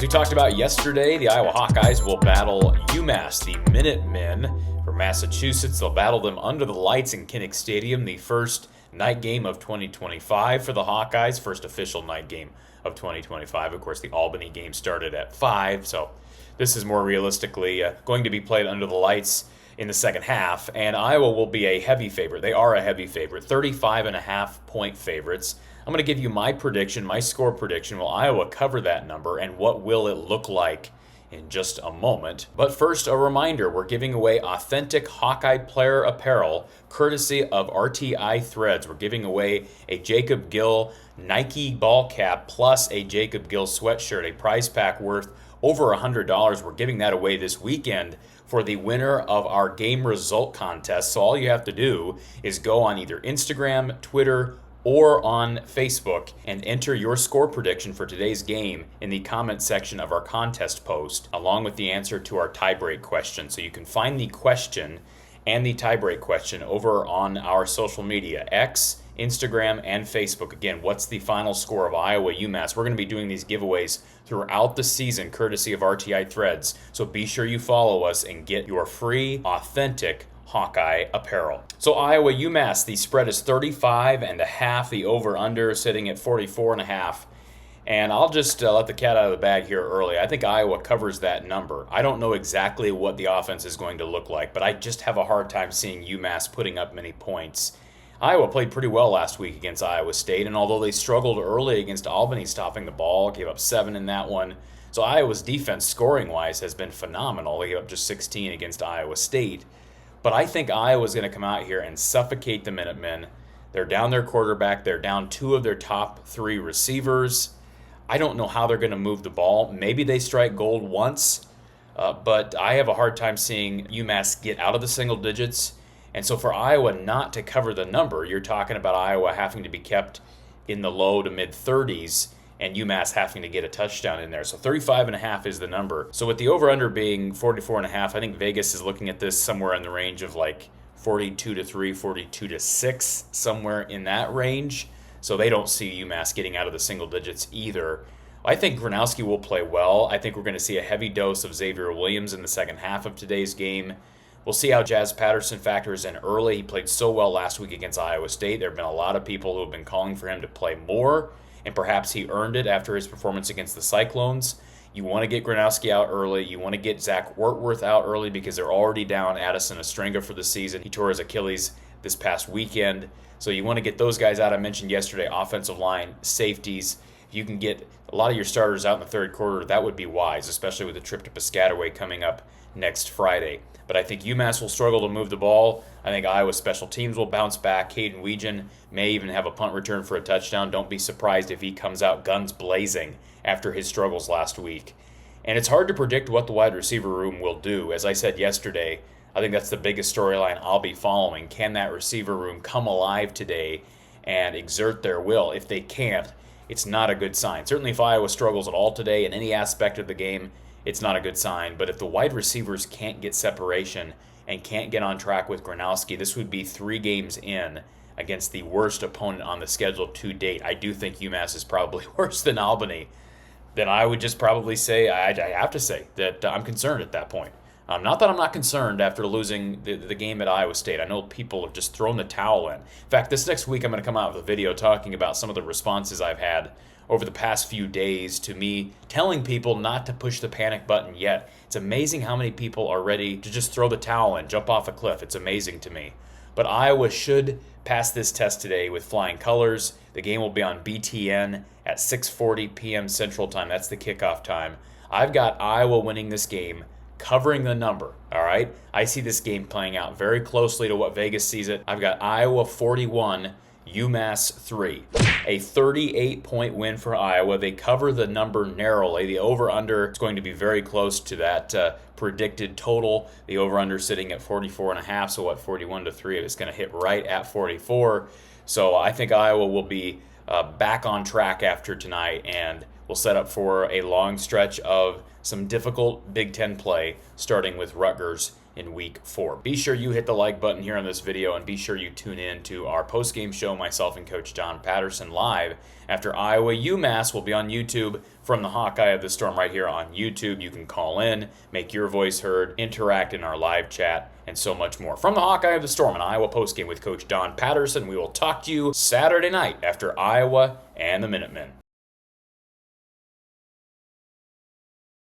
we talked about yesterday, the Iowa Hawkeyes will battle UMASS, the Minutemen from Massachusetts. They'll battle them under the lights in Kinnick Stadium, the first night game of 2025 for the Hawkeyes, first official night game of 2025. Of course, the Albany game started at 5, so this is more realistically going to be played under the lights in the second half, and Iowa will be a heavy favorite. They are a heavy favorite, 35.5-point favorites. I'm going to give you my prediction, my score prediction. Will Iowa cover that number, and what will it look like in just a moment? But first, a reminder, we're giving away authentic Hawkeye player apparel courtesy of RTI Threads. We're giving away a Jacob Gill Nike ball cap plus a Jacob Gill sweatshirt, a prize pack worth over $100. We're giving that away this weekend for the winner of our game result contest. So all you have to do is go on either Instagram, Twitter, or on Facebook and enter your score prediction for today's game in the comment section of our contest post, along with the answer to our tiebreak question. So you can find the question and the tiebreak question over on our social media, X, Instagram, and Facebook. Again, what's the final score of Iowa UMass? We're going to be doing these giveaways throughout the season, courtesy of RTI Threads. So be sure you follow us and get your free, authentic Hawkeye apparel. So Iowa UMass, the spread is 35.5. The over-under sitting at 44.5. And I'll just let the cat out of the bag here early. I think Iowa covers that number. I don't know exactly what the offense is going to look like, but I just have a hard time seeing UMass putting up many points. Iowa played pretty well last week against Iowa State, and although they struggled early against Albany stopping the ball, gave up 7 in that one. So Iowa's defense scoring-wise has been phenomenal. They gave up just 16 against Iowa State. But I think Iowa's going to come out here and suffocate the Minutemen. They're down their quarterback. They're down 2 of their top 3 receivers. I don't know how they're going to move the ball. Maybe they strike gold once, but I have a hard time seeing UMass get out of the single digits. And so for Iowa not to cover the number, you're talking about Iowa having to be kept in the low to mid-30s and UMass having to get a touchdown in there. So 35.5 is the number. So with the over-under being 44.5, I think Vegas is looking at this somewhere in the range of like 42-3, 42-6, somewhere in that range. So they don't see UMass getting out of the single digits either. I think Gronowski will play well. I think we're going to see a heavy dose of Xavier Williams in the second half of today's game. We'll see how Jazz Patterson factors in early. He played so well last week against Iowa State. There have been a lot of people who have been calling for him to play more, and perhaps he earned it after his performance against the Cyclones. You want to get Gronowski out early. You want to get Zach Wortworth out early because they're already down Addison Ostrenga for the season. He tore his Achilles this past weekend. So you want to get those guys out. I mentioned yesterday, offensive line, safeties. If you can get a lot of your starters out in the third quarter, that would be wise, especially with the trip to Piscataway coming up next Friday. But I think UMass will struggle to move the ball. I think Iowa special teams will bounce back. Caden Weegan may even have a punt return for a touchdown. Don't be surprised if he comes out guns blazing after his struggles last week. And it's hard to predict what the wide receiver room will do. As I said yesterday, I think that's the biggest storyline I'll be following. Can that receiver room come alive today and exert their will? If they can't, it's not a good sign. Certainly if Iowa struggles at all today in any aspect of the game, it's not a good sign. But if the wide receivers can't get separation and can't get on track with Gronowski, this would be 3 games in against the worst opponent on the schedule to date. I do think UMass is probably worse than Albany. Then I would just probably say, I have to say, that I'm concerned at that point. Not that I'm not concerned after losing the game at Iowa State. I know people have just thrown the towel in. In fact, this next week I'm going to come out with a video talking about some of the responses I've had over the past few days to me telling people not to push the panic button yet. It's amazing how many people are ready to just throw the towel in, jump off a cliff. It's amazing to me. But Iowa should pass this test today with flying colors. The game will be on BTN at 6:40 p.m. Central Time. That's the kickoff time. I've got Iowa winning this game, covering the number, all right? I see this game playing out very closely to what Vegas sees it. I've got Iowa 41, UMass 3. A 38-point win for Iowa. They cover the number narrowly. The over-under is going to be very close to that predicted total. The over-under sitting at 44.5, so 41-3? It's going to hit right at 44. So I think Iowa will be back on track after tonight, and will set up for a long stretch of some difficult Big Ten play, starting with Rutgers in Week 4. Be sure you hit the like button here on this video, and be sure you tune in to our post-game show, myself and Coach John Patterson, live after Iowa UMass. Will be on YouTube from the Hawkeye of the Storm right here on YouTube. You can call in, make your voice heard, interact in our live chat, and so much more. From the Hawkeye of the Storm, an Iowa postgame with Coach Don Patterson, we will talk to you Saturday night after Iowa and the Minutemen.